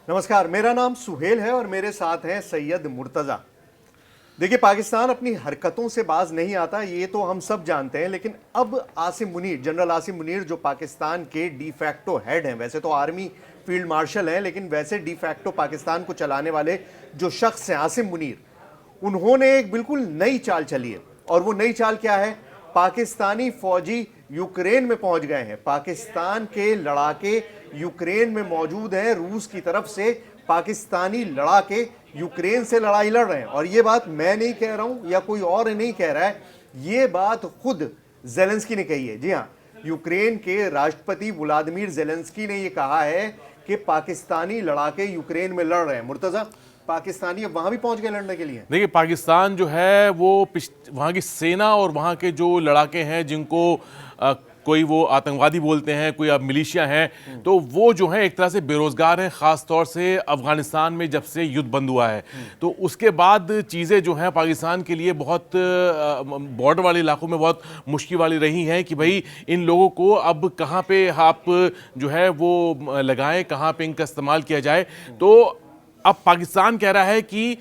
नमस्कार, मेरा नाम सुहेल है और मेरे साथ हैं सैयद मुर्तज़ा। देखिए, पाकिस्तान अपनी हरकतों से बाज नहीं आता, ये तो हम सब जानते हैं। लेकिन अब आसिम मुनीर, जनरल आसिम मुनीर, जो पाकिस्तान के डी फैक्टो हेड हैं, वैसे तो आर्मी फील्ड मार्शल हैं, लेकिन वैसे डी फैक्टो पाकिस्तान को चलाने वाले जो शख्स हैं आसिम मुनीर, उन्होंने एक बिल्कुल नई चाल चली है। और वो नई चाल क्या है? पाकिस्तानी फौजी यूक्रेन में पहुंच गए हैं। पाकिस्तान के लड़ाके यूक्रेन में मौजूद हैं। रूस की तरफ से पाकिस्तानी लड़ाके यूक्रेन से लड़ाई लड़ रहे हैं। और ये बात मैं नहीं कह रहा हूं या कोई और नहीं कह रहा है, ये बात खुद जेलेंस्की ने कही है। जी हाँ, यूक्रेन के राष्ट्रपति व्लादिमीर जेलेंस्की ने ये कहा है कि पाकिस्तानी लड़ाके यूक्रेन में लड़ रहे हैं। मुर्तजा, पाकिस्तानी अब वहां भी पहुंच गए लड़ने के लिए? देखिए, पाकिस्तान जो है वो वहाँ की सेना और वहाँ के जो लड़ाके हैं जिनको कोई वो आतंकवादी बोलते हैं, कोई अब मिलिशिया हैं, तो वो जो है एक तरह से बेरोजगार हैं। ख़ास तौर से अफ़गानिस्तान में जब से युद्ध बंद हुआ है, तो उसके बाद चीज़ें जो हैं पाकिस्तान के लिए बहुत बॉर्डर वाले इलाकों में बहुत मुश्किल वाली रही हैं कि भाई इन लोगों को अब कहाँ पे आप जो है वो लगाएं, कहाँ पे इनका इस्तेमाल किया जाए। तो अब पाकिस्तान कह रहा है कि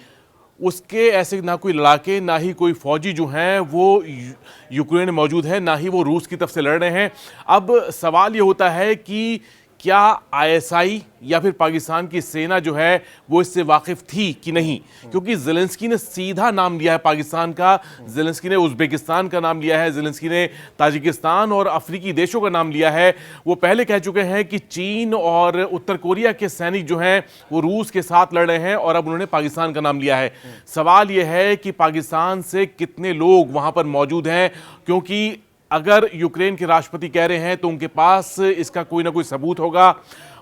उसके ऐसे ना कोई लड़ाके, ना ही कोई फौजी जो हैं वो यूक्रेन में मौजूद है, ना ही वो रूस की तरफ से लड़ रहे हैं। अब सवाल ये होता है कि क्या आईएसआई या फिर पाकिस्तान की सेना जो है वो इससे वाकिफ थी कि नहीं, क्योंकि जेलेंस्की ने सीधा नाम लिया है पाकिस्तान का, जेलेंस्की ने उज़्बेकिस्तान का नाम लिया है, जेलेंस्की ने ताजिकिस्तान और अफ्रीकी देशों का नाम लिया है। वो पहले कह चुके हैं कि चीन और उत्तर कोरिया के सैनिक जो हैं वो रूस के साथ लड़ रहे हैं, और अब उन्होंने पाकिस्तान का नाम लिया है। सवाल ये है कि पाकिस्तान से कितने लोग वहाँ पर मौजूद हैं, क्योंकि अगर यूक्रेन के राष्ट्रपति कह रहे हैं तो उनके पास इसका कोई ना कोई सबूत होगा।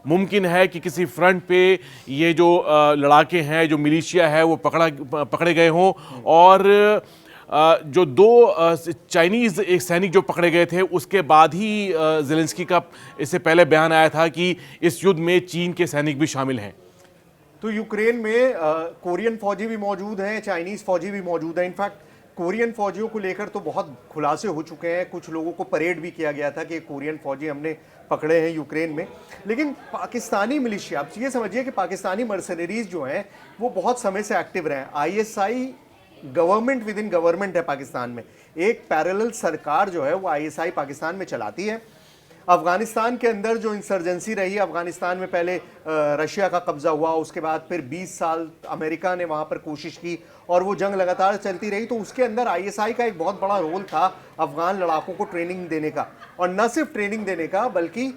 मुमकिन है कि किसी फ्रंट पे ये जो लड़ाके हैं, जो मिलिशिया है, वो पकड़े गए हों, और जो दो चाइनीज़ एक सैनिक जो पकड़े गए थे उसके बाद ही जेलेंस्की का इससे पहले बयान आया था कि इस युद्ध में चीन के सैनिक भी शामिल हैं। तो यूक्रेन में कोरियन फौजी भी मौजूद हैं, चाइनीज फौजी भी मौजूद हैं। इनफैक्ट कोरियन फौजियों को लेकर तो बहुत खुलासे हो चुके हैं। कुछ लोगों को परेड भी किया गया था कि कोरियन फौजी हमने पकड़े हैं यूक्रेन में। लेकिन पाकिस्तानी मिलिशिया, आप ये समझिए कि पाकिस्तानी मर्सनरीज जो हैं वो बहुत समय से एक्टिव रहे हैं। ISI government with in government है पाकिस्तान में। एक पैरेलल सरकार जो है वो आईएसआई पाकिस्तान में चलाती है। अफगानिस्तान के अंदर जो इंसर्जेंसी रही, अफगानिस्तान में पहले रशिया का कब्जा हुआ, उसके बाद फिर 20 साल अमेरिका ने वहां पर कोशिश की और वो जंग लगातार चलती रही। तो उसके अंदर आईएसआई का एक बहुत बड़ा रोल था अफगान लड़ाकों को ट्रेनिंग देने का, और न सिर्फ ट्रेनिंग देने का बल्कि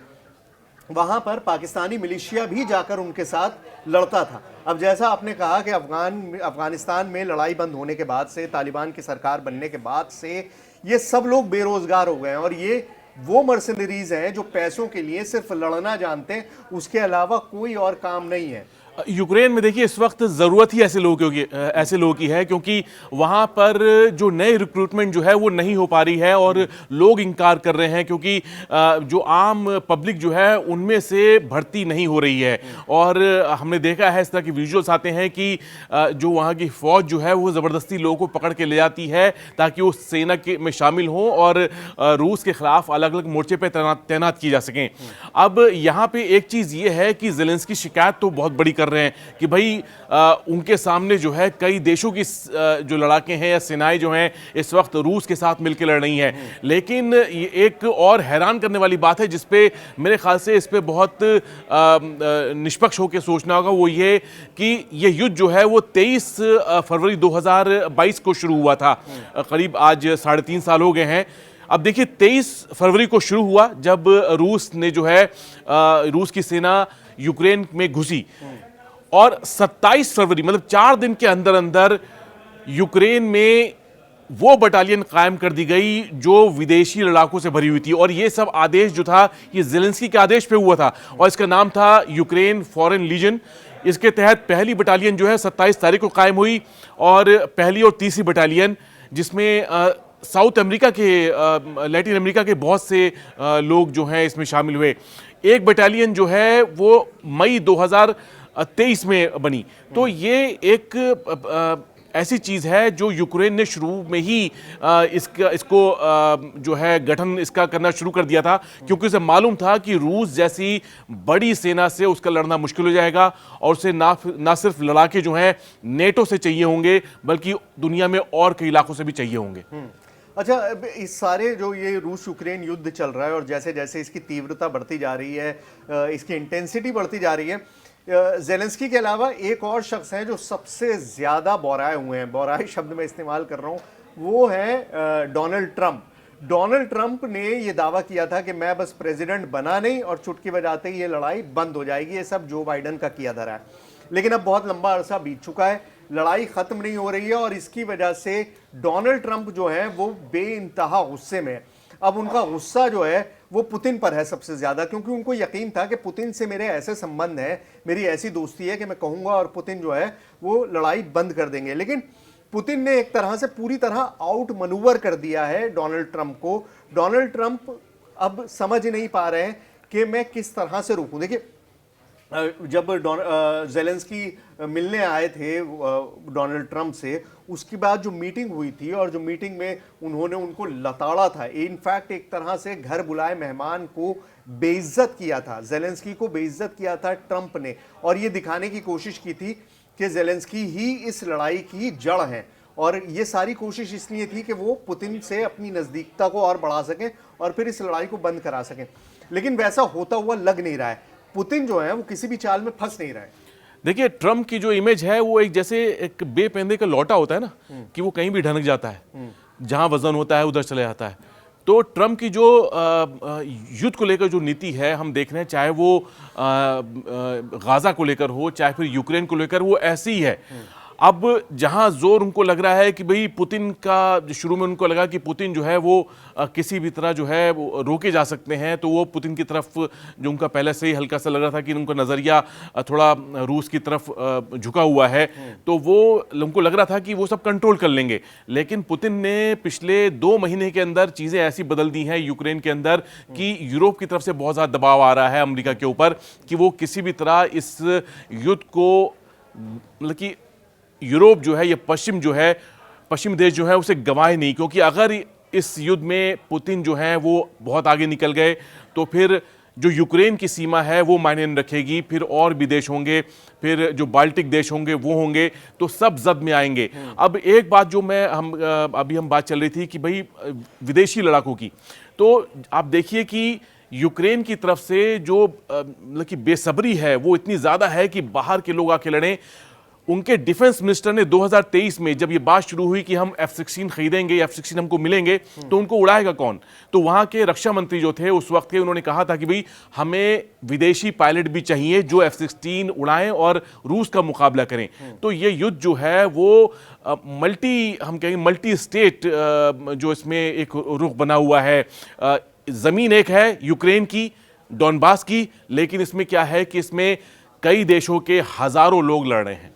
वहां पर पाकिस्तानी मिलिशिया भी जाकर उनके साथ लड़ता था। अब जैसा आपने कहा कि अफगानिस्तान में लड़ाई बंद होने के बाद से, तालिबान की सरकार बनने के बाद से ये सब लोग बेरोजगार हो गए हैं, और ये वो मर्सनरीज हैं जो पैसों के लिए सिर्फ लड़ना जानते हैं, उसके अलावा कोई और काम नहीं है। यूक्रेन में देखिए इस वक्त ज़रूरत ही ऐसे लोगों की है, क्योंकि वहाँ पर जो नए रिक्रूटमेंट जो है वो नहीं हो पा रही है, और लोग इनकार कर रहे हैं क्योंकि जो आम पब्लिक जो है उनमें से भर्ती नहीं हो रही है। और हमने देखा है इस तरह के विजुअल्स आते हैं कि जो वहाँ की फ़ौज जो है वो ज़बरदस्ती लोगों को पकड़ के ले जाती है ताकि वो सेना के में शामिल हों और रूस के ख़िलाफ़ अलग अलग मोर्चे पर तैनात की जा सकें। अब यहाँ पर एक चीज़ ये है कि जेलेंस्की शिकायत तो बहुत बड़ी कर रहे हैं कि भाई उनके सामने जो है कई देशों की जो लड़ाके हैं या सेनाएं जो हैं इस वक्त रूस के साथ मिलकर लड़ रही हैं। लेकिन ये एक और हैरान करने वाली बात है जिस पे मेरे ख्याल से इस पे बहुत निष्पक्ष होकर सोचना होगा, वो ये कि ये युद्ध जो है वो 23 फरवरी 2022 को शुरू हुआ था। करीब आज 3.5 साल हो गए हैं। अब देखिए 23 फरवरी को शुरू हुआ जब रूस ने जो है रूस की सेना यूक्रेन में घुसी, और 27 फरवरी मतलब 4 दिन के अंदर अंदर यूक्रेन में वो बटालियन कायम कर दी गई जो विदेशी लड़ाकों से भरी हुई थी। और ये सब आदेश जो था ये जेलेंस्की के आदेश पे हुआ था, और इसका नाम था यूक्रेन फॉरेन लीजन। इसके तहत पहली बटालियन जो है 27 तारीख को कायम हुई, और पहली और तीसरी बटालियन जिसमें साउथ अमेरिका के, लैटिन अमेरिका के बहुत से लोग जो हैं इसमें शामिल हुए। एक बटालियन जो है वो मई 2023 में बनी। तो ये एक ऐसी चीज़ है जो यूक्रेन ने शुरू में ही इसको जो है गठन इसका करना शुरू कर दिया था, क्योंकि उसे मालूम था कि रूस जैसी बड़ी सेना से उसका लड़ना मुश्किल हो जाएगा और उसे ना सिर्फ लड़ाके जो हैं नेटो से चाहिए होंगे, बल्कि दुनिया में और कई इलाकों से भी चाहिए होंगे। अच्छा, अब इस सारे जो ये रूस यूक्रेन युद्ध चल रहा है और जैसे जैसे इसकी तीव्रता बढ़ती जा रही है, इसकी इंटेंसिटी बढ़ती जा रही है, जेलेंस्की के अलावा एक और शख्स है जो सबसे ज़्यादा बौराए हुए हैं, बौराए शब्द मैं इस्तेमाल कर रहा हूँ, वो है डोनाल्ड ट्रंप। डोनाल्ड ट्रंप ने ये दावा किया था कि मैं बस प्रेसिडेंट बना नहीं और चुटकी बजाते ही ये लड़ाई बंद हो जाएगी। ये सब जो बाइडन का किया धरा है, लेकिन अब बहुत लंबा अरसा बीत चुका है, लड़ाई खत्म नहीं हो रही है और इसकी वजह से डोनाल्ड ट्रंप जो है वो बेइंतहा गुस्से में है। अब उनका गुस्सा जो है वो पुतिन पर है सबसे ज्यादा, क्योंकि उनको यकीन था कि पुतिन से मेरे ऐसे संबंध हैं, मेरी ऐसी दोस्ती है कि मैं कहूंगा और पुतिन जो है वो लड़ाई बंद कर देंगे। लेकिन पुतिन ने एक तरह से पूरी तरह आउट मनूवर कर दिया है डोनाल्ड ट्रंप को। डोनाल्ड ट्रंप अब समझ नहीं पा रहे हैं कि मैं किस तरह से रोकूं। देखिए, जब जेलेंस्की मिलने आए थे डोनाल्ड ट्रंप से, उसके बाद जो मीटिंग हुई थी और जो मीटिंग में उन्होंने उनको लताड़ा था, इनफैक्ट एक तरह से घर बुलाए मेहमान को बेइज्जत किया था, जेलेंस्की को बेइज्जत किया था ट्रंप ने, और ये दिखाने की कोशिश की थी कि जेलेंस्की ही इस लड़ाई की जड़ है। और ये सारी कोशिश इसलिए थी कि वो पुतिन से अपनी नज़दीकता को और बढ़ा सकें और फिर इस लड़ाई को बंद करा सकें, लेकिन वैसा होता हुआ लग नहीं रहा है। पुतिन जो है वो किसी भी चाल में फंस नहीं रहा है। देखिए, ट्रंप की जो इमेज है वो एक जैसे एक बेपैंदे का लौटा होता है ना, कि वो कहीं भी ढनक जाता है, जहां वजन होता है उधर चले जाता है। तो ट्रंप की जो युद्ध को लेकर जो नीति है हम देख रहे हैं, चाहे वो गाजा को लेकर हो, चाहे फिर यूक्रेन को लेकर, वो ऐसी ही है। अब जहां जोर उनको लग रहा है कि भाई पुतिन का, शुरू में उनको लगा कि पुतिन जो है वो किसी भी तरह जो है वो रोके जा सकते हैं, तो वो पुतिन की तरफ जो उनका पहले से ही हल्का सा लग रहा था कि उनका नज़रिया थोड़ा रूस की तरफ झुका हुआ है, तो वो उनको लग रहा था कि वो सब कंट्रोल कर लेंगे। लेकिन पुतिन ने पिछले 2 महीने के अंदर चीज़ें ऐसी बदल दी हैं यूक्रेन के अंदर कि यूरोप की तरफ से बहुत ज़्यादा दबाव आ रहा है अमेरिका के ऊपर कि वो किसी भी तरह इस युद्ध को, मतलब कि यूरोप जो है, ये पश्चिम देश जो है उसे गंवाए नहीं, क्योंकि अगर इस युद्ध में पुतिन जो है वो बहुत आगे निकल गए तो फिर जो यूक्रेन की सीमा है वो मायने नहीं रखेगी, फिर और भी देश होंगे, फिर जो बाल्टिक देश होंगे वो होंगे, तो सब जद में आएंगे। अब एक बात जो अभी हम बात चल रही थी कि भाई विदेशी लड़ाकों की, तो आप देखिए कि यूक्रेन की तरफ से जो मतलब कि बेसब्री है वो इतनी ज़्यादा है कि बाहर के लोग आके लड़ें। उनके डिफेंस मिनिस्टर ने 2023 में जब ये बात शुरू हुई कि हम F-16 खरीदेंगे, F-16 हमको मिलेंगे, तो उनको उड़ाएगा कौन? तो वहाँ के रक्षा मंत्री जो थे उस वक्त के, उन्होंने कहा था कि भाई हमें विदेशी पायलट भी चाहिए जो F-16 उड़ाएं और रूस का मुकाबला करें। तो ये युद्ध जो है वो हम कहेंगे मल्टी स्टेट जो इसमें एक रुख बना हुआ है। ज़मीन एक है यूक्रेन की, डॉनबास की, लेकिन इसमें क्या है कि इसमें कई देशों के हज़ारों लोग लड़ रहे हैं।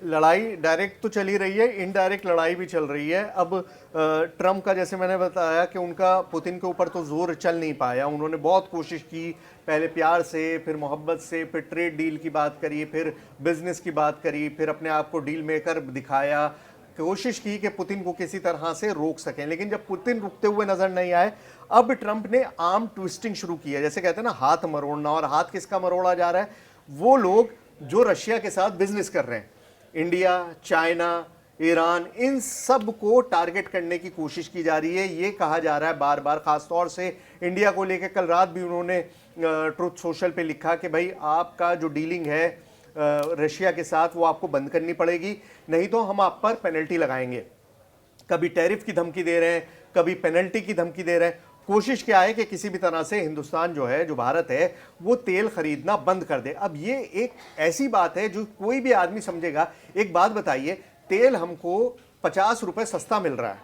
लड़ाई डायरेक्ट तो चली रही है, इनडायरेक्ट लड़ाई भी चल रही है। अब ट्रंप का, जैसे मैंने बताया कि उनका पुतिन के ऊपर तो जोर चल नहीं पाया, उन्होंने बहुत कोशिश की, पहले प्यार से, फिर मोहब्बत से, फिर ट्रेड डील की बात करी, फिर बिजनेस की बात करी, फिर अपने आप को डील मेकर दिखाया, कोशिश की कि पुतिन को किसी तरह से रोक सकें। लेकिन जब पुतिन रुकते हुए नजर नहीं आए, अब ट्रंप ने आर्म ट्विस्टिंग शुरू की है, जैसे कहते हैं ना हाथ मरोड़ना। और हाथ किसका मरोड़ा जा रहा है? वो लोग जो रशिया के साथ बिजनेस कर रहे हैं, इंडिया, चाइना, ईरान, इन सब को टारगेट करने की कोशिश की जा रही है। ये कहा जा रहा है बार बार, खासतौर से इंडिया को लेकर कल रात भी उन्होंने ट्रुथ सोशल पे लिखा कि भाई आपका जो डीलिंग है रशिया के साथ वो आपको बंद करनी पड़ेगी, नहीं तो हम आप पर पेनल्टी लगाएंगे। कभी टैरिफ की धमकी दे रहे हैं, कभी पेनल्टी की धमकी दे रहे हैं। कोशिश क्या है कि किसी भी तरह से हिंदुस्तान जो है, जो भारत है, वो तेल खरीदना बंद कर दे। अब ये एक ऐसी बात है जो कोई भी आदमी समझेगा। एक बात बताइए, तेल हमको 50 रुपए सस्ता मिल रहा है,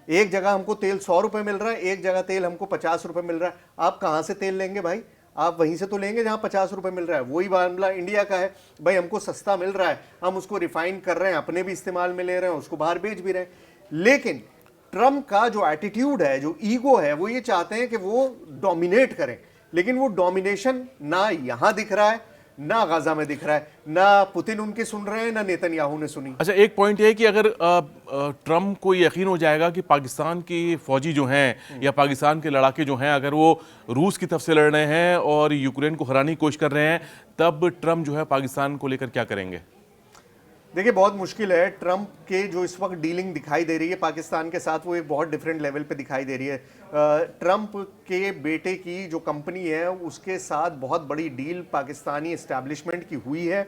एक जगह हमको तेल 100 रुपए मिल रहा है, एक जगह तेल हमको 50 रुपए मिल रहा है। आप कहां से तेल लेंगे भाई? आप वहीं से तो लेंगे जहां 50 रुपए मिल रहा है। वही मामला इंडिया का है, भाई हमको सस्ता मिल रहा है, हम उसको रिफाइन कर रहे हैं, अपने भी इस्तेमाल में ले रहे हैं, उसको बाहर बेच भी रहे हैं। लेकिन ट्रंप का जो एटीट्यूड है, जो ईगो है, वो ये चाहते हैं कि वो डोमिनेट करें, लेकिन वो डोमिनेशन ना यहां दिख रहा है, ना गाजा में दिख रहा है, ना पुतिन उनके सुन रहे हैं, ना नेतन्याहू ने सुनी। अच्छा, एक पॉइंट है कि अगर ट्रम्प को यकीन हो जाएगा कि पाकिस्तान की फौजी जो हैं या पाकिस्तान के लड़ाके जो हैं अगर वो रूस की तरफ से लड़ रहे हैं और यूक्रेन को हराने की कोशिश कर रहे हैं, तब ट्रम्प जो है पाकिस्तान को लेकर क्या करेंगे? देखिए बहुत मुश्किल है। ट्रंप के जो इस वक्त डीलिंग दिखाई दे रही है पाकिस्तान के साथ, वो एक बहुत डिफरेंट लेवल पे दिखाई दे रही है। ट्रंप के बेटे की जो कंपनी है उसके साथ बहुत बड़ी डील पाकिस्तानी एस्टैब्लिशमेंट की हुई है,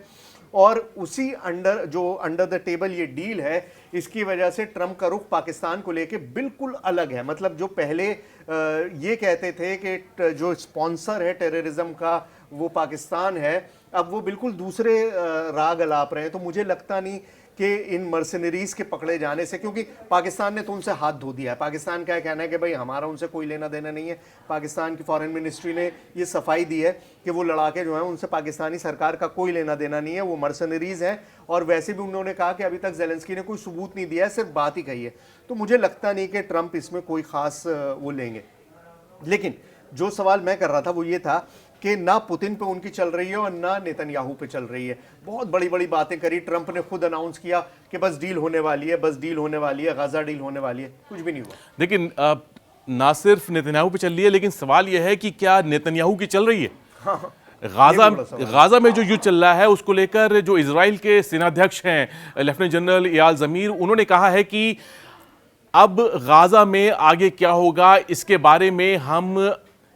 और उसी अंडर द टेबल ये डील है, इसकी वजह से ट्रंप का रुख पाकिस्तान को लेके बिल्कुल अलग है। मतलब जो पहले ये कहते थे कि जो स्पॉन्सर है टेररिज्म का वो पाकिस्तान है, अब वो बिल्कुल दूसरे राग अलाप रहे हैं। तो मुझे लगता नहीं कि इन मर्सनरीज के पकड़े जाने से, क्योंकि पाकिस्तान ने तो उनसे हाथ धो दिया है। पाकिस्तान का कहना है कि भाई हमारा उनसे कोई लेना देना नहीं है। पाकिस्तान की फॉरेन मिनिस्ट्री ने ये सफाई दी है कि वो लड़ाके जो हैं उनसे पाकिस्तानी सरकार का कोई लेना देना नहीं है, वो मर्सनरीज हैं। और वैसे भी उन्होंने कहा कि अभी तक ज़ेलेंस्की ने कोई सबूत नहीं दिया है, सिर्फ बात ही कही है। तो मुझे लगता नहीं कि ट्रंप इसमें कोई खास वो लेंगे। लेकिन जो सवाल मैं कर रहा था वो ये था कि ना पुतिन पे उनकी चल रही है और ना नेतन्याहू पे चल रही है। बहुत बड़ी बड़ी बातें करी, ट्रंप ने खुद अनाउंस किया कि बस डील होने वाली है, बस डील होने वाली है, गाजा डील होने वाली है, कुछ भी नहीं हुआ। लेकिन ना सिर्फ नेतन्याहू पे चल रही है, लेकिन सवाल यह है कि क्या नेतन्याहू की चल रही है? हाँ, गाजा में जो युद्ध चल रहा है उसको लेकर जो इजराइल के सेनाध्यक्ष हैं लेफ्टिनेंट जनरल इयाल ज़मीर, उन्होंने कहा है कि अब गाजा में आगे क्या होगा इसके बारे में हम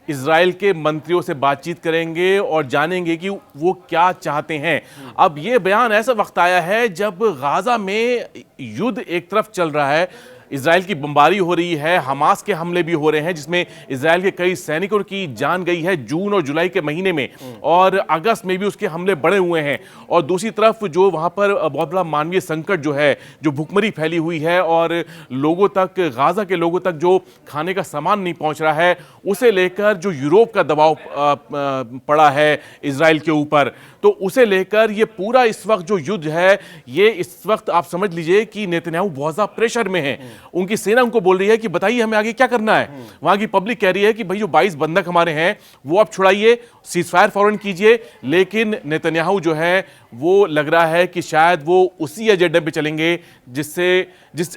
इजराइल के मंत्रियों से बातचीत करेंगे और जानेंगे कि वो क्या चाहते हैं। अब ये बयान ऐसा वक्त आया है जब गाजा में युद्ध एक तरफ चल रहा है, इजराइल की बमबारी हो रही है, हमास के हमले भी हो रहे हैं जिसमें इजराइल के कई सैनिकों की जान गई है जून और जुलाई के महीने में, और अगस्त में भी उसके हमले बढ़े हुए हैं। और दूसरी तरफ जो वहाँ पर बहुत बड़ा मानवीय संकट जो है, जो भुखमरी फैली हुई है और लोगों तक, गाजा के लोगों तक जो खाने का सामान नहीं पहुँच रहा है, उसे लेकर जो यूरोप का दबाव पड़ा है इजराइल के ऊपर, तो उसे लेकर ये पूरा इस वक्त जो युद्ध है, ये इस वक्त आप समझ लीजिए कि नेतन्याहू बहुत ज़्यादा प्रेशर में है। उनकी सेना उनको बोल रही है कि बताइए हमें आगे क्या करना है। वहां की पब्लिक कह रही है कि भाई जो 22 बंधक हमारे हैं वो आप छुड़ाइए, सीजफायर फौरन कीजिए। लेकिन नेतन्याहू जो है वो लग रहा है कि शायद वो उसी एजेंडे पे चलेंगे जिस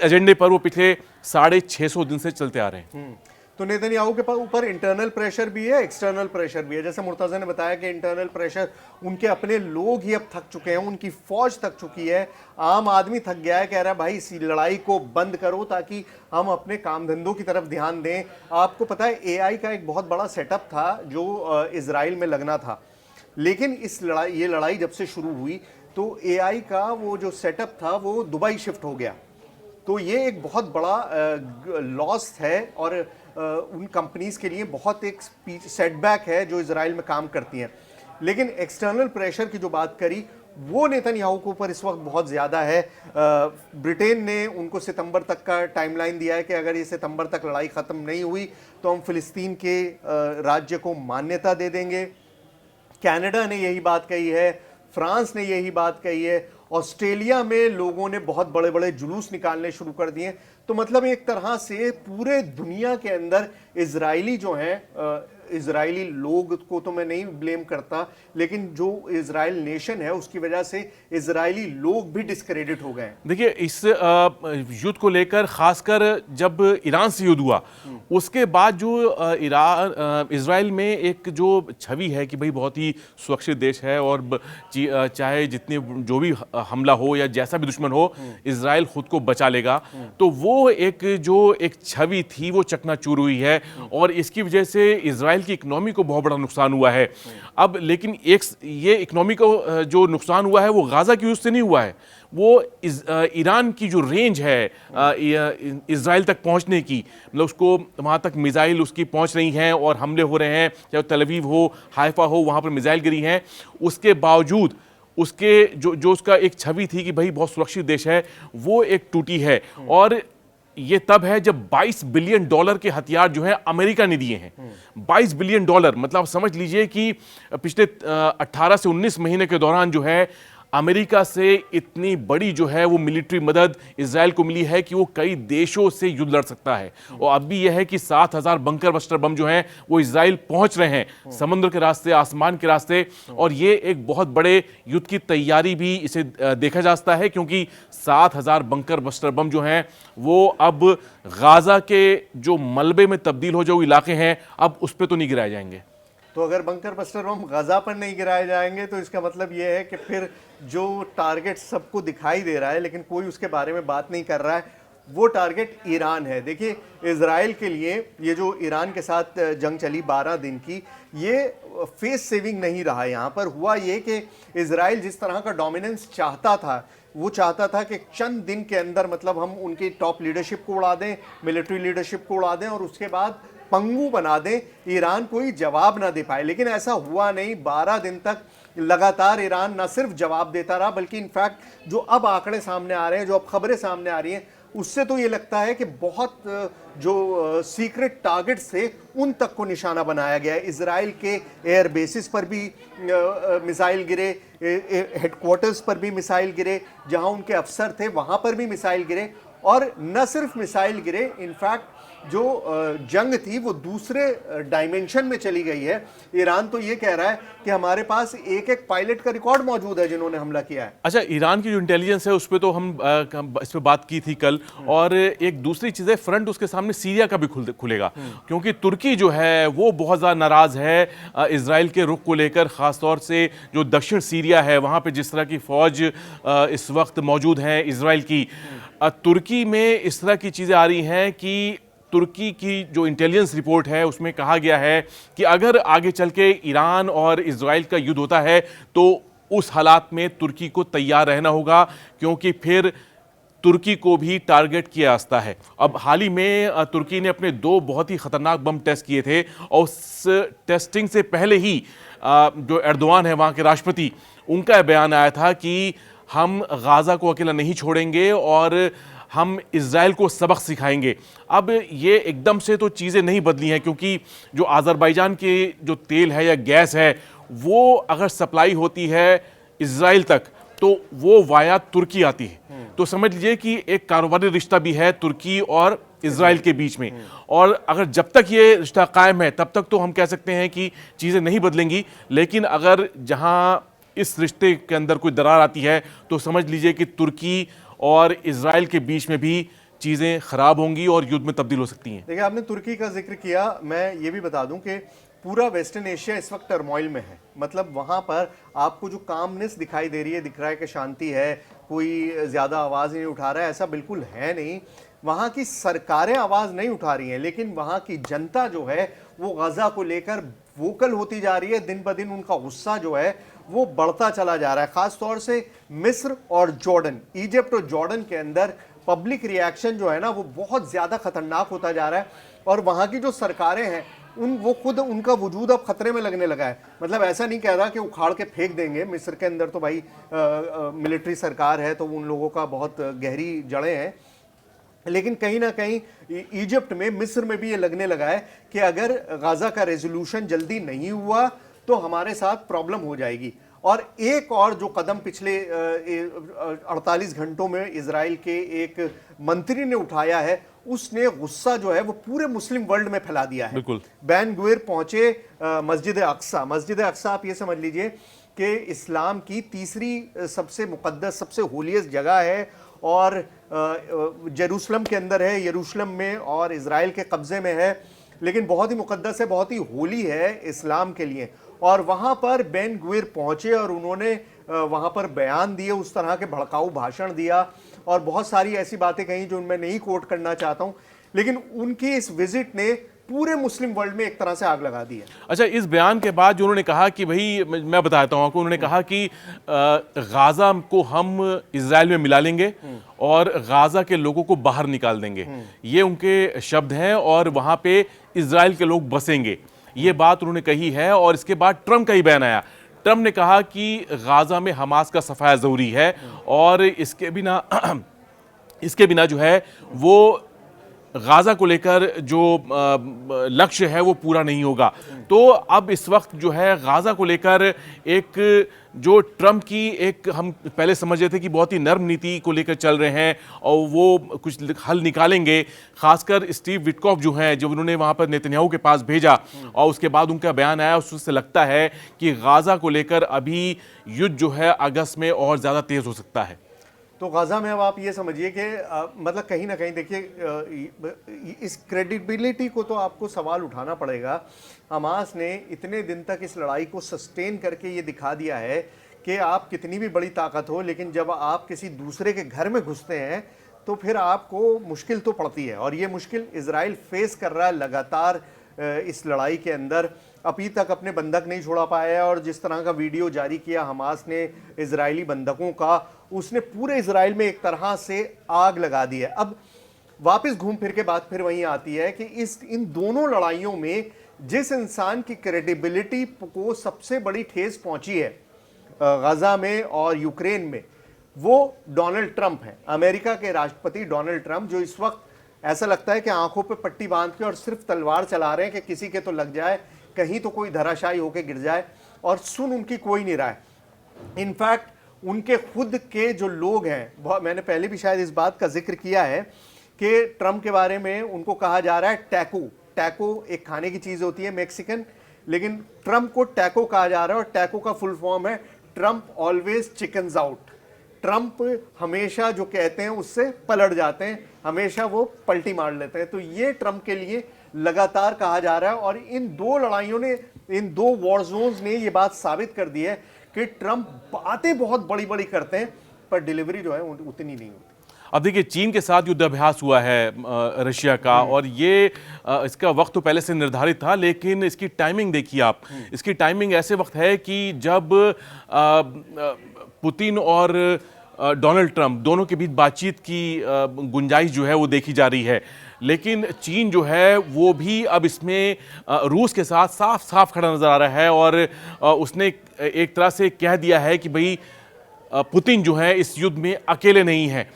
एजेंडे पर वो पिछले 650 दिन से चलते आ रहे हैं। तो नेतन्याहू के पास ऊपर इंटरनल प्रेशर भी है, एक्सटर्नल प्रेशर भी है। जैसे मुर्तज़ा ने बताया कि इंटरनल प्रेशर, उनके अपने लोग ही अब थक चुके हैं, उनकी फौज थक चुकी है, आम आदमी थक गया है, कह रहा है भाई इस लड़ाई को बंद करो ताकि हम अपने काम धंधों की तरफ ध्यान दें। आपको पता है एआई का एक बहुत बड़ा सेटअप था जो इजराइल में लगना था, लेकिन ये लड़ाई जब से शुरू हुई तो एआई का वो जो सेटअप था वो दुबई शिफ्ट हो गया। तो ये एक बहुत बड़ा लॉस है और उन कंपनीज के लिए बहुत एक सेटबैक है जो इजराइल में काम करती हैं। लेकिन एक्सटर्नल प्रेशर की जो बात करी वो नेतन्याहू के ऊपर इस वक्त बहुत ज़्यादा है। ब्रिटेन ने उनको सितंबर तक का टाइमलाइन दिया है कि अगर ये सितंबर तक लड़ाई ख़त्म नहीं हुई तो हम फ़िलिस्तीन के राज्य को मान्यता दे देंगे। कनाडा ने यही बात कही है, फ्रांस ने यही बात कही है, ऑस्ट्रेलिया में लोगों ने बहुत बड़े बड़े जुलूस निकालने शुरू कर दिए। तो मतलब एक तरह से पूरे दुनिया के अंदर इजरायली जो हैं, इजरायली लोग को तो मैं नहीं ब्लेम करता, लेकिन जो इजराइल नेशन है उसकी वजह से इजरायली लोग भी डिस्क्रेडिट हो गए। देखिए इस युद्ध को लेकर खासकर जब ईरान से युद्ध हुआ उसके बाद जो इजराइल में एक जो छवि है कि भाई बहुत ही सुरक्षित देश है और चाहे जितने जो भी हमला हो या जैसा भी दुश्मन हो इजराइल खुद को बचा लेगा, तो वो एक छवि थी वो चकनाचूर हुई है और इसकी वजह से इजराइल की इकोनॉमी को बहुत बड़ा नुकसान हुआ है। अब लेकिन ये इकोनॉमी को जो नुकसान हुआ है वो गाजा की वजह से नहीं हुआ है, वो ईरान की जो रेंज है इजराइल तक पहुंचने की, मतलब उसको वहाँ तक मिसाइल उसकी पहुंच रही हैं और हमले हो रहे हैं, चाहे तल अवीव हो, हाइफा हो, वहाँ पर मिसाइल गिरी हैं, उसके बावजूद उसके जो उसका एक छवि थी कि भाई बहुत सुरक्षित देश है वो एक टूटी है। और ये तब है जब $22 बिलियन के हथियार जो है अमेरिका ने दिए हैं। $22 बिलियन, मतलब समझ लीजिए कि पिछले 18 से 19 महीने के दौरान जो है अमेरिका से इतनी बड़ी जो है वो मिलिट्री मदद इजराइल को मिली है कि वो कई देशों से युद्ध लड़ सकता है। और अब भी यह है कि 7,000 बंकर बस्टर बम जो हैं वो इजराइल पहुंच रहे हैं समुद्र के रास्ते, आसमान के रास्ते, और ये एक बहुत बड़े युद्ध की तैयारी भी इसे देखा जा सकता है, क्योंकि 7,000 बंकर बस्टर बम जो हैं वो अब गाजा के जो मलबे में तब्दील हो जो इलाके हैं अब उस पर तो नहीं गिराए जाएंगे। तो अगर बंकर बस्टर बम गजा पर नहीं गिराए जाएंगे तो इसका मतलब ये है कि फिर जो टारगेट सबको दिखाई दे रहा है लेकिन कोई उसके बारे में बात नहीं कर रहा है, वो टारगेट ईरान है। देखिए, इजराइल के लिए ये जो ईरान के साथ जंग चली 12 दिन की, ये फेस सेविंग नहीं रहा। यहाँ पर हुआ ये कि इजराइल जिस तरह का डोमिनेंस चाहता था, वो चाहता था कि चंद दिन के अंदर मतलब हम उनकी टॉप लीडरशिप को उड़ा दें, मिलिट्री लीडरशिप को उड़ा दें और उसके बाद पंगु बना दें, ईरान कोई जवाब ना दे पाए। लेकिन ऐसा हुआ नहीं। 12 दिन तक लगातार ईरान न सिर्फ जवाब देता रहा बल्कि इनफैक्ट जो अब आंकड़े सामने आ रहे हैं, जो अब खबरें सामने आ रही हैं, उससे तो ये लगता है कि बहुत जो सीक्रेट टारगेट्स थे उन तक को निशाना बनाया गया है। इजराइल के एयर बेसिस पर भी मिसाइल गिरे, हेडक्वार्टर्स पर भी मिसाइल गिरे, जहां उनके अफसर थे वहां पर भी मिसाइल गिरे। और न सिर्फ मिसाइल गिरे, इनफैक्ट जो जंग थी वो दूसरे डायमेंशन में चली गई है। ईरान तो ये कह रहा है कि हमारे पास एक एक पायलट का रिकॉर्ड मौजूद है जिन्होंने हमला किया है। अच्छा, ईरान की जो इंटेलिजेंस है उस पर तो हम इस पर बात की थी कल, और एक दूसरी चीज़ है, फ्रंट उसके सामने सीरिया का भी खुलेगा, क्योंकि तुर्की जो है वो बहुत ज़्यादा नाराज़ है इजराइल के रुख को लेकर, ख़ासतौर से जो दक्षिण सीरिया है वहाँ पे जिस तरह की फ़ौज इस वक्त मौजूद है इजराइल की। तुर्की में इस तरह की चीज़ें आ रही हैं कि तुर्की की जो इंटेलिजेंस रिपोर्ट है उसमें कहा गया है कि अगर आगे चल के ईरान और इजराइल का युद्ध होता है तो उस हालात में तुर्की को तैयार रहना होगा, क्योंकि फिर तुर्की को भी टारगेट किया जाता है। अब हाल ही में तुर्की ने अपने 2 बहुत ही खतरनाक बम टेस्ट किए थे, और उस टेस्टिंग से पहले ही जो एर्दोआन है वहाँ के राष्ट्रपति, उनका बयान आया था कि हम गाजा को अकेला नहीं छोड़ेंगे और हम इजराइल को सबक सिखाएंगे। अब ये एकदम से तो चीज़ें नहीं बदली हैं, क्योंकि जो अज़रबैजान के जो तेल है या गैस है वो अगर सप्लाई होती है इजराइल तक तो वो वाया तुर्की आती है। तो समझ लीजिए कि एक कारोबारी रिश्ता भी है तुर्की और इजराइल के बीच में, और अगर जब तक ये रिश्ता कायम है तब तक तो हम कह सकते हैं कि चीज़ें नहीं बदलेंगी। लेकिन अगर जहाँ इस रिश्ते के अंदर कोई दरार आती है तो समझ लीजिए कि तुर्की और इजराइल के बीच में भी चीज़ें ख़राब होंगी और युद्ध में तब्दील हो सकती हैं। देखिए, आपने तुर्की का जिक्र किया, मैं ये भी बता दूं कि पूरा वेस्टर्न एशिया इस वक्त टर्मोइल में है। मतलब वहाँ पर आपको जो कामनेस दिखाई दे रही है, दिख रहा है कि शांति है, कोई ज़्यादा आवाज़ नहीं उठा रहा है, ऐसा बिल्कुल है नहीं। वहाँ की सरकारें आवाज़ नहीं उठा रही हैं, लेकिन वहाँ की जनता जो है वो गजा को लेकर वोकल होती जा रही है। दिन ब दिन उनका गुस्सा जो है वो बढ़ता चला जा रहा है। ख़ास तौर से मिस्र और जॉर्डन, इजिप्ट और जॉर्डन के अंदर पब्लिक रिएक्शन जो है ना वो बहुत ज़्यादा खतरनाक होता जा रहा है। और वहाँ की जो सरकारें हैं वो खुद, उनका वजूद अब खतरे में लगने लगा है। मतलब ऐसा नहीं कह रहा कि उखाड़ के फेंक देंगे। मिस्र के अंदर तो भाई मिलिट्री सरकार है तो उन लोगों का बहुत गहरी जड़ें हैं, लेकिन कहीं ना कहीं इजिप्ट में, मिस्र में भी ये लगने लगा है कि अगर गाजा का रेजोल्यूशन जल्दी नहीं हुआ तो हमारे साथ प्रॉब्लम हो जाएगी। और एक और जो कदम पिछले 48 घंटों में इजराइल के एक मंत्री ने उठाया है, उसने गुस्सा जो है वो पूरे मुस्लिम वर्ल्ड में फैला दिया है। बिल्कुल। बैन गुवेर पहुंचे मस्जिद अक्सा। मस्जिद अक्सा आप ये समझ लीजिए कि इस्लाम की तीसरी सबसे मुकद्दस, सबसे होलीएस्ट जगह है, और जेरूसलम के अंदर है, यरूशलेम में, और इजराइल के कब्जे में है, लेकिन बहुत ही मुकद्दस है, बहुत ही होली है इस्लाम के लिए। और वहाँ पर बेन गुवेर पहुँचे और उन्होंने वहाँ पर बयान दिए, उस तरह के भड़काऊ भाषण दिया और बहुत सारी ऐसी बातें कही जो मैं नहीं कोट करना चाहता हूँ, लेकिन उनकी इस विजिट ने पूरे मुस्लिम वर्ल्ड में एक तरह से आग लगा दी है। अच्छा, इस बयान के बाद जो उन्होंने कहा कि भाई, मैं बताता हूँ आपको, उन्होंने कहा कि गाजा को हम इजराइल में मिला लेंगे और गाजा के लोगों को बाहर निकाल देंगे, ये उनके शब्द हैं, और वहाँ पे इजराइल के लोग बसेंगे, ये बात उन्होंने कही है। और इसके बाद ट्रम्प का ही बयान आया। ट्रम्प ने कहा कि गाजा में हमास का सफाया ज़रूरी है और इसके बिना जो है वो गाजा को लेकर जो लक्ष्य है वो पूरा नहीं होगा। तो अब इस वक्त जो है गाजा को लेकर एक जो ट्रंप की एक हम पहले समझ रहे थे कि बहुत ही नर्म नीति को लेकर चल रहे हैं और वो कुछ हल निकालेंगे, खासकर स्टीव विटकॉफ जो हैं, जब उन्होंने वहां पर नेतन्याहू के पास भेजा और उसके बाद उनका बयान आया, उससे लगता है कि गाजा को लेकर अभी युद्ध जो है अगस्त में और ज़्यादा तेज हो सकता है। तो गाजा में अब आप ये समझिए कि मतलब कहीं ना कहीं देखिए इस क्रेडिबिलिटी को तो आपको सवाल उठाना पड़ेगा। हमास ने इतने दिन तक इस लड़ाई को सस्टेन करके ये दिखा दिया है कि आप कितनी भी बड़ी ताकत हो, लेकिन जब आप किसी दूसरे के घर में घुसते हैं तो फिर आपको मुश्किल तो पड़ती है। और ये मुश्किल इजराइल फेस कर रहा है लगातार इस लड़ाई के अंदर। अभी तक अपने बंधक नहीं छोड़ा पाया है और जिस तरह का वीडियो जारी किया हमास ने इजरायली बंधकों का, उसने पूरे इजराइल में एक तरह से आग लगा दी है। अब वापस घूम फिर के बात फिर वहीं आती है कि इन दोनों लड़ाइयों में जिस इंसान की क्रेडिबिलिटी को सबसे बड़ी ठेस पहुंची है गाजा में और यूक्रेन में, वो डोनाल्ड ट्रंप है, अमेरिका के राष्ट्रपति डोनाल्ड ट्रंप, जो इस वक्त ऐसा लगता है कि आंखों पे पट्टी बांध के और सिर्फ तलवार चला रहे हैं कि किसी के तो लग जाए, कहीं तो कोई धराशायी होकर गिर जाए, और सुन उनकी कोई नहीं रहा है। इनफैक्ट उनके खुद के जो लोग हैं, मैंने पहले भी शायद इस बात का जिक्र किया है कि ट्रंप के बारे में उनको कहा जा रहा है टैको। टैको एक खाने की चीज होती है मैक्सिकन, लेकिन ट्रंप को टैको कहा जा रहा है और टैको का फुल फॉर्म है Trump always chickens out. Trump हमेशा जो कहते हैं उससे पलट जाते हैं, हमेशा वो पलटी मार लेते हैं। तो ये ट्रंप के लिए लगातार कहा जा रहा है और इन दो लड़ाइयों ने, इन दो वॉर जोन्स ने ये बात साबित कर दी है कि ट्रंप बातें बहुत बड़ी बड़ी करते हैं पर डिलीवरी जो है उतनी नहीं होती। अब देखिए, चीन के साथ युद्धाभ्यास हुआ है रशिया का, और ये इसका वक्त तो पहले से निर्धारित था, लेकिन इसकी टाइमिंग देखिए आप। इसकी टाइमिंग ऐसे वक्त है कि जब पुतिन और डोनाल्ड ट्रंप दोनों के बीच बातचीत की गुंजाइश जो है वो देखी जा रही है। लेकिन चीन जो है वो भी अब इसमें रूस के साथ साफ साफ खड़ा नजर आ रहा है और उसने एक तरह से कह दिया है कि भाई पुतिन जो है इस युद्ध में अकेले नहीं है।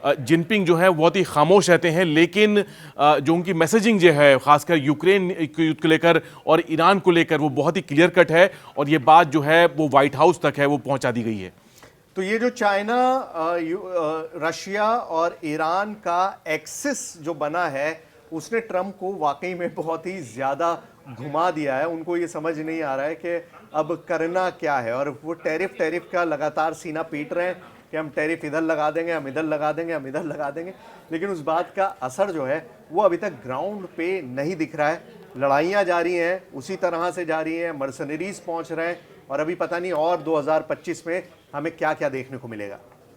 जिनपिंग जो है बहुत ही खामोश रहते हैं, लेकिन जो उनकी मैसेजिंग जो है खासकर यूक्रेन के युद्ध को लेकर और ईरान को लेकर वो बहुत ही क्लियर कट है और ये बात जो है वो व्हाइट हाउस तक है वो पहुंचा दी गई है। तो ये जो चाइना, रशिया और ईरान का एक्सिस जो बना है उसने ट्रंप को वाकई में बहुत ही ज़्यादा घुमा दिया है। उनको ये समझ नहीं आ रहा है कि अब करना क्या है, और वो टैरिफ का लगातार सीना पीट रहे हैं कि हम टैरिफ इधर लगा देंगे, हम इधर लगा देंगे, हम इधर लगा देंगे, लेकिन उस बात का असर जो है वो अभी तक ग्राउंड पे नहीं दिख रहा है। लड़ाइयाँ जारी हैं, उसी तरह से जारी हैं, मर्सनरीज पहुँच रहे हैं और अभी पता नहीं और 2025 में हमें क्या क्या देखने को मिलेगा।